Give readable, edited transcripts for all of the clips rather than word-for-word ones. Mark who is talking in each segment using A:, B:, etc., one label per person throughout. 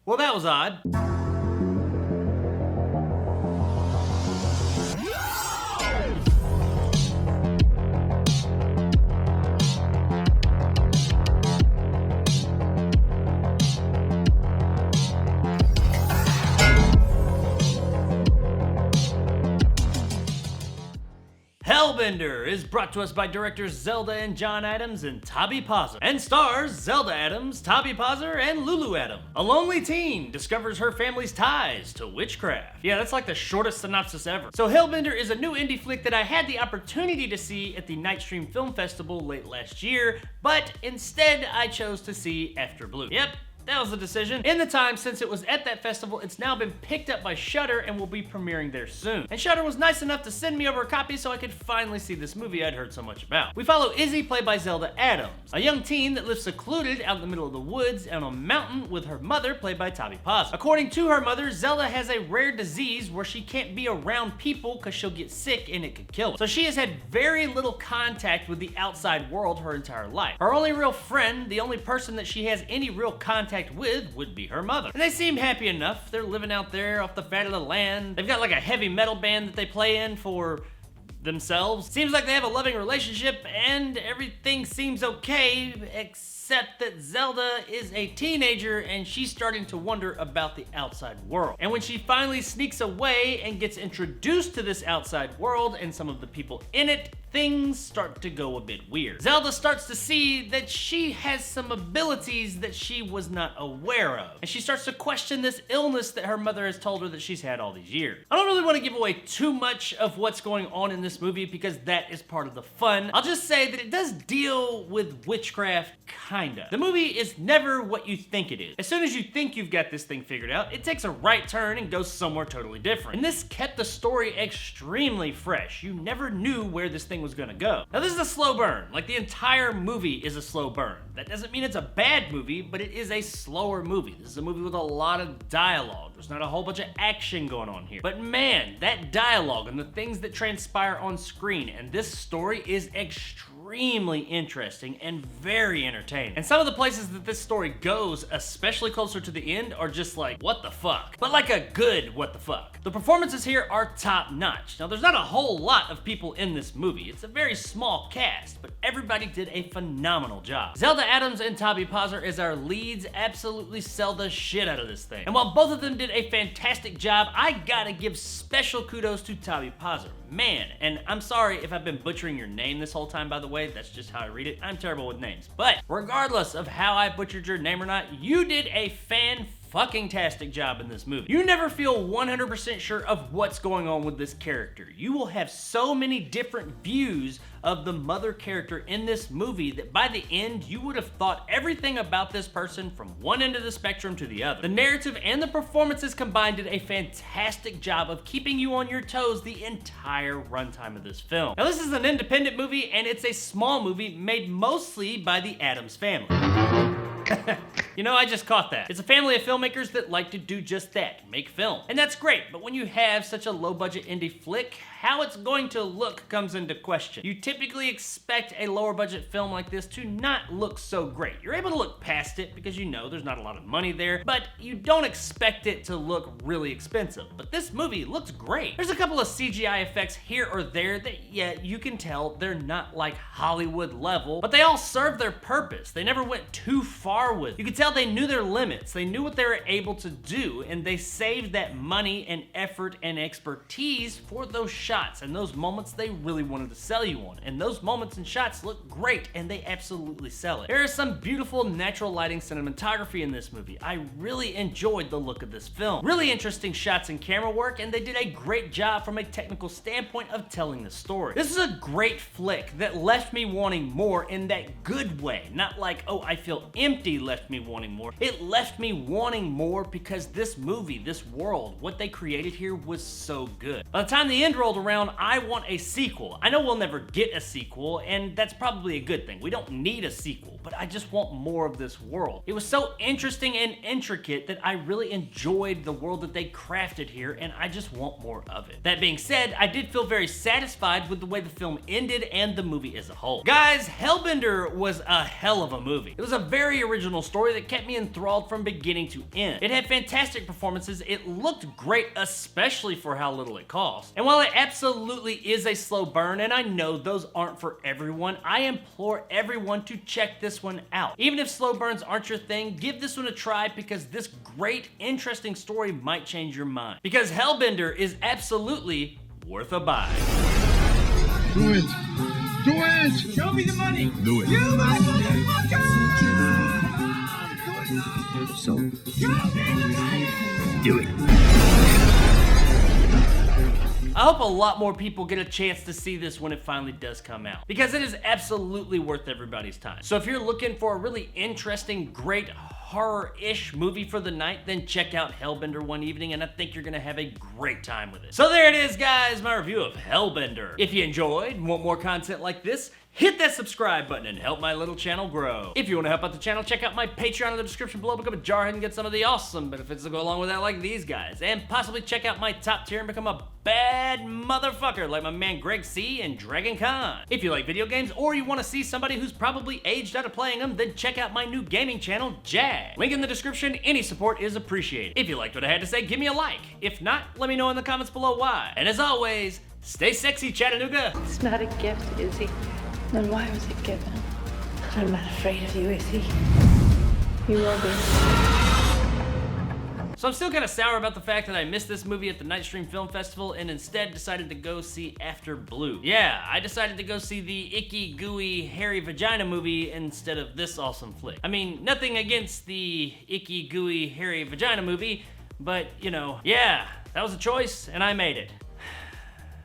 A: Well, that was odd. Hellbender is brought to us by directors Zelda and John Adams and Toby Pozzer, and stars Zelda Adams, Toby Pozzer, and Lulu Adams. A lonely teen discovers her family's ties to witchcraft. Yeah, that's like the shortest synopsis ever. So Hellbender is a new indie flick that I had the opportunity to see at the Nightstream Film Festival late last year, but instead I chose to see After Blue. Yep. That was the decision. In the time since it was at that festival, it's now been picked up by Shudder and will be premiering there soon. And Shudder was nice enough to send me over a copy so I could finally see this movie I'd heard so much about. We follow Izzy, played by Zelda Adams, a young teen that lives secluded out in the middle of the woods on a mountain with her mother, played by Toby Pozzer. According to her mother, Zelda has a rare disease where she can't be around people because she'll get sick and it could kill her. So she has had very little contact with the outside world her entire life. Her only real friend, the only person that she has any real contact with, would be her mother. And they seem happy enough. They're living out there off the fat of the land. They've got like a heavy metal band that they play in for themselves. Seems like they have a loving relationship and everything seems okay, except that Zelda is a teenager and she's starting to wonder about the outside world. And when she finally sneaks away and gets introduced to this outside world and some of the people in it, things start to go a bit weird. Zelda starts to see that she has some abilities that she was not aware of. And she starts to question this illness that her mother has told her that she's had all these years. I don't really want to give away too much of what's going on in this movie because that is part of the fun. I'll just say that it does deal with witchcraft, kinda. The movie is never what you think it is. As soon as you think you've got this thing figured out, it takes a right turn and goes somewhere totally different. And this kept the story extremely fresh. You never knew where this thing was gonna go. Now this is a slow burn. Like the entire movie is a slow burn. That doesn't mean it's a bad movie, but it is a slower movie. This is a movie with a lot of dialogue. There's not a whole bunch of action going on here. But man, that dialogue and the things that transpire on screen and this story is extremely interesting and very entertaining. And some of the places that this story goes, especially closer to the end, are just like, what the fuck? But like a good what the fuck. The performances here are top notch. Now there's not a whole lot of people in this movie. It's a very small cast, but everybody did a phenomenal job. Zelda Adams and Toby Pozzer as our leads absolutely sell the shit out of this thing. And while both of them did a fantastic job, I gotta give special kudos to Toby Pozzer. Man, and I'm sorry if I've been butchering your name this whole time, by the way. That's just how I read it. I'm terrible with names. But regardless of how I butchered your name or not, you did a fucking-tastic job in this movie. You never feel 100% sure of what's going on with this character. You will have so many different views of the mother character in this movie that by the end, you would have thought everything about this person from one end of the spectrum to the other. The narrative and the performances combined did a fantastic job of keeping you on your toes the entire runtime of this film. Now this is an independent movie and it's a small movie made mostly by the Addams family. You know, I just caught that. It's a family of filmmakers that like to do just that, make film. And that's great, but when you have such a low-budget indie flick, how it's going to look comes into question. You typically expect a lower-budget film like this to not look so great. You're able to look past it because you know there's not a lot of money there, but you don't expect it to look really expensive. But this movie looks great. There's a couple of CGI effects here or there that, yeah, you can tell they're not like Hollywood level, but they all serve their purpose. They never went too far with it. You can tell they knew their limits. They knew what they were able to do, and they saved that money and effort and expertise for those shots and those moments they really wanted to sell you on. And those moments and shots look great, and they absolutely sell it. There is some beautiful natural lighting cinematography in this movie. I really enjoyed the look of this film. Really interesting shots and camera work, and they did a great job from a technical standpoint of telling the story. This is a great flick that left me wanting more in that good way. Not like, oh, I feel empty left me wanting more. It left me wanting more because this movie, this world, what they created here was so good. By the time the end rolled around, I want a sequel. I know we'll never get a sequel, and that's probably a good thing. We don't need a sequel, but I just want more of this world. It was so interesting and intricate that I really enjoyed the world that they crafted here, and I just want more of it. That being said, I did feel very satisfied with the way the film ended and the movie as a whole. Guys, Hellbender was a hell of a movie. It was a very original story that kept me enthralled from beginning to end. It had fantastic performances, it looked great, especially for how little it cost. And while it absolutely is a slow burn, and I know those aren't for everyone, I implore everyone to check this one out. Even if slow burns aren't your thing, give this one a try because this great, interesting story might change your mind. Because Hellbender is absolutely worth a buy.
B: Do it! Do it!
C: Show me the money!
B: Do it!
C: You motherfucker!
B: So,
C: Show me the money!
B: do it!
A: I hope a lot more people get a chance to see this when it finally does come out, because it is absolutely worth everybody's time. So if you're looking for a really interesting, great, horror-ish movie for the night, then check out Hellbender one evening, and I think you're gonna have a great time with it. So there it is, guys, my review of Hellbender. If you enjoyed and want more content like this, hit that subscribe button and help my little channel grow. If you want to help out the channel, check out my Patreon in the description below. Become a jarhead and get some of the awesome benefits that go along with that, like these guys. And possibly check out my top tier and become a bad motherfucker like my man Greg C and Dragon Khan. If you like video games or you want to see somebody who's probably aged out of playing them, then check out my new gaming channel, Jag. Link in the description. Any support is appreciated. If you liked what I had to say, give me a like. If not, let me know in the comments below why. And as always, stay sexy, Chattanooga.
D: It's not a gift, is he? Then why was it given? I'm not afraid of you, is he? You will be.
A: So I'm still kind of sour about the fact that I missed this movie at the Night Stream Film Festival and instead decided to go see After Blue. Yeah, I decided to go see the icky, gooey, hairy vagina movie instead of this awesome flick. I mean, nothing against the icky, gooey, hairy vagina movie, but, you know, yeah, that was a choice and I made it.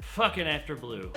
A: Fucking After Blue.